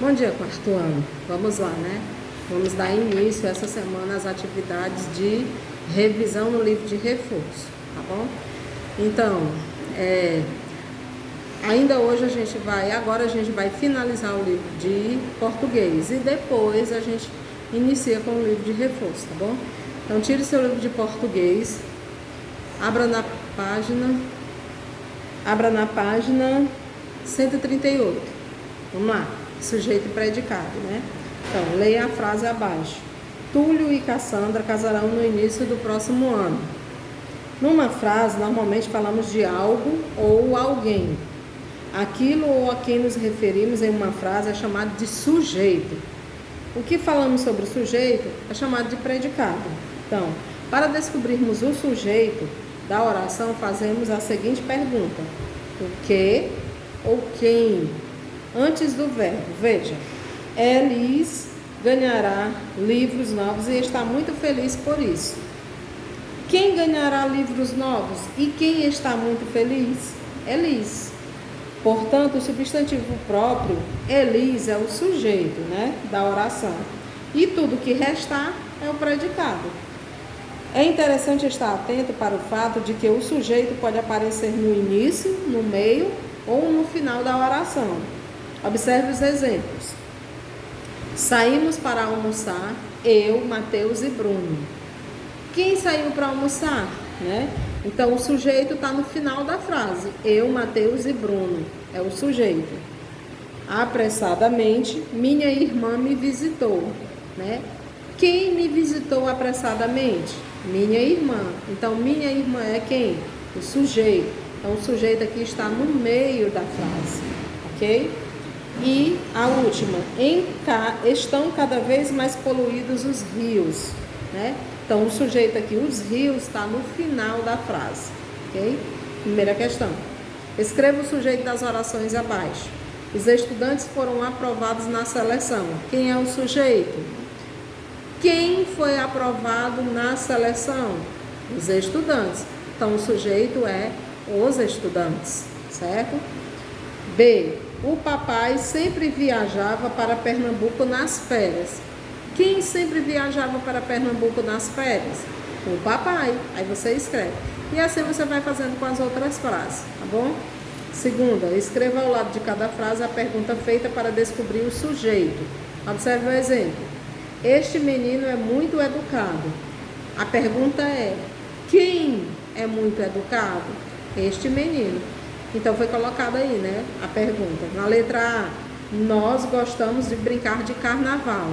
Bom dia, quarto ano. Vamos lá, né? Vamos dar início essa semana às atividades de revisão no livro de reforço, tá bom? Então, ainda hoje agora a gente vai finalizar o livro de português e depois a gente inicia com o livro de reforço, tá bom? Então, tire seu livro de português, abra na página 138. Vamos lá. Sujeito e predicado, né? Então, leia a frase abaixo. Túlio e Cassandra casarão no início do próximo ano. Numa frase, normalmente falamos de algo ou alguém. Aquilo ou a quem nos referimos em uma frase é chamado de sujeito. O que falamos sobre o sujeito é chamado de predicado. Então, para descobrirmos o sujeito da oração, fazemos a seguinte pergunta: o que ou quem? Antes do verbo, veja, Elis ganhará livros novos e está muito feliz por isso. Quem ganhará livros novos e quem está muito feliz? Elis. Portanto, o substantivo próprio, Elis, é o sujeito, né, da oração. E tudo que restar é o predicado. É interessante estar atento para o fato de que o sujeito pode aparecer no início, no meio ou no final da oração. Observe os exemplos. Saímos para almoçar, eu, Mateus e Bruno. Quem saiu para almoçar, né? Então, o sujeito está no final da frase. Eu, Mateus e Bruno. É o sujeito. Apressadamente, minha irmã me visitou, né? Quem me visitou apressadamente? Minha irmã. Então, minha irmã é quem? O sujeito. Então, o sujeito aqui está no meio da frase, ok? E a última, estão cada vez mais poluídos os rios, né? Então, o sujeito aqui, os rios, está no final da frase, ok? Primeira questão. Escreva o sujeito das orações abaixo. Os estudantes foram aprovados na seleção. Quem é o sujeito? Quem foi aprovado na seleção? Os estudantes. Então, o sujeito é os estudantes, certo? B. O papai sempre viajava para Pernambuco nas férias. Quem sempre viajava para Pernambuco nas férias? O papai. Aí você escreve. E assim você vai fazendo com as outras frases, tá bom? Segunda, escreva ao lado de cada frase a pergunta feita para descobrir o sujeito. Observe o exemplo. Este menino é muito educado. A pergunta é: quem é muito educado? Este menino. Então, foi colocado aí, né, a pergunta. Na letra A, nós gostamos de brincar de carnaval.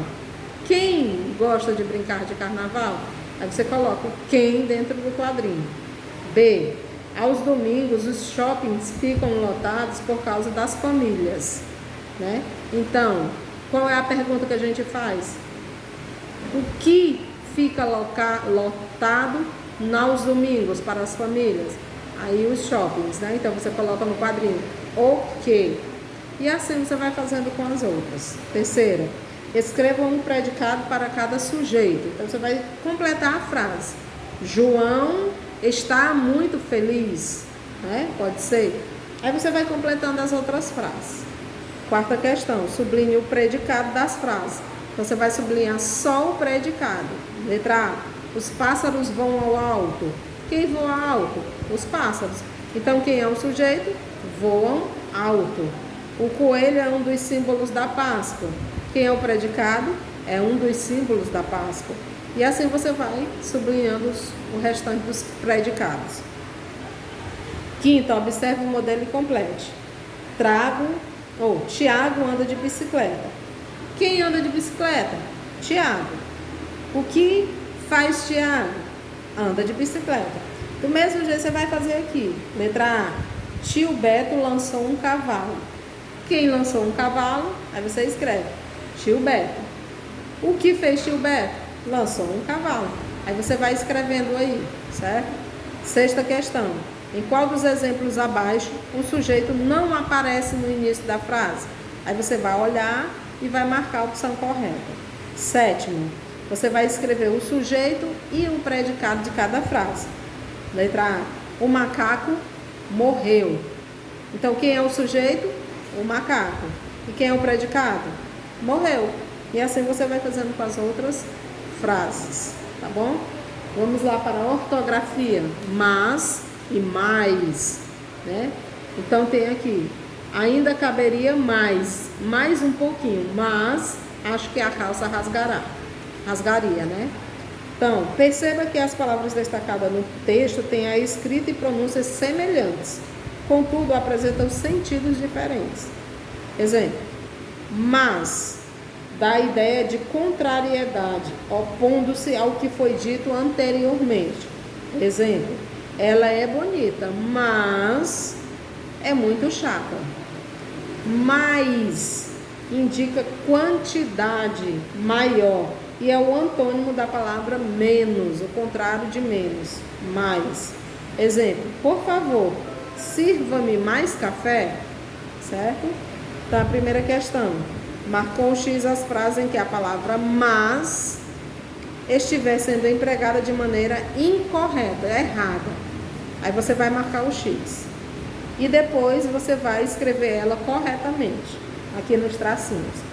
Quem gosta de brincar de carnaval? Aí você coloca o quem dentro do quadrinho. B, aos domingos os shoppings ficam lotados por causa das famílias, né? Então, qual é a pergunta que a gente faz? O que fica lotado aos domingos para as famílias? Aí os shoppings, né? Então você coloca no quadrinho o que. E assim você vai fazendo com as outras. Terceira, escreva um predicado para cada sujeito. Então você vai completar a frase. João está muito feliz, né? Pode ser. Aí você vai completando as outras frases. Quarta questão, sublinhe o predicado das frases. Então você vai sublinhar só o predicado. Letra A, os pássaros vão ao alto. Quem voa alto? Os pássaros. Então, quem é o sujeito? Voam alto. O coelho é um dos símbolos da Páscoa. Quem é o predicado? É um dos símbolos da Páscoa. E assim você vai sublinhando o restante dos predicados. Quinta, observe o modelo e complete. Tiago anda de bicicleta. Quem anda de bicicleta? Tiago. O que faz Tiago? Anda de bicicleta. Do mesmo jeito você vai fazer aqui. Letra A. Tio Beto lançou um cavalo. Quem lançou um cavalo? Aí você escreve Tio Beto. O que fez Tio Beto? Lançou um cavalo. Aí você vai escrevendo aí, certo? Sexta questão. Em qual dos exemplos abaixo o sujeito não aparece no início da frase? Aí você vai olhar e vai marcar a opção correta. Sétimo. Você vai escrever o sujeito e o predicado de cada frase. Letra A. O macaco morreu. Então, quem é o sujeito? O macaco. E quem é o predicado? morreu. E assim você vai fazendo com as outras frases, tá bom? Vamos lá para a ortografia. Mas e mais, né? Então tem aqui, ainda caberia mais um pouquinho, mas acho que a calça rasgaria, né? Então, perceba que as palavras destacadas no texto têm a escrita e pronúncias semelhantes, contudo apresentam sentidos diferentes. Exemplo, mas dá a ideia de contrariedade, opondo-se ao que foi dito anteriormente. Exemplo, ela é bonita, mas é muito chata. Mais indica quantidade maior e é o antônimo da palavra menos, o contrário de menos, mais. Exemplo, por favor, sirva-me mais café, certo? Então, a primeira questão, marcou o X as frases em que a palavra mas estiver sendo empregada de maneira incorreta, errada. Aí você vai marcar o X. E depois você vai escrever ela corretamente, aqui nos tracinhos.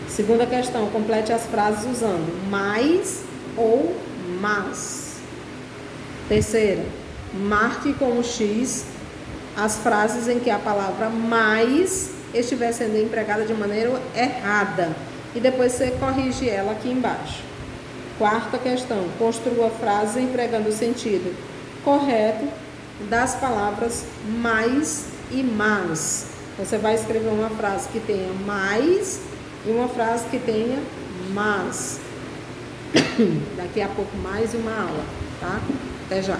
Segunda questão, complete as frases usando mais ou mas. Terceira, marque com o X as frases em que a palavra mais estiver sendo empregada de maneira errada. E depois você corrige ela aqui embaixo. Quarta questão, construa frases empregando o sentido correto das palavras mais e mas. Você vai escrever uma frase que tenha mais e uma frase que tenha mas. Daqui a pouco mais uma aula, tá? Até já.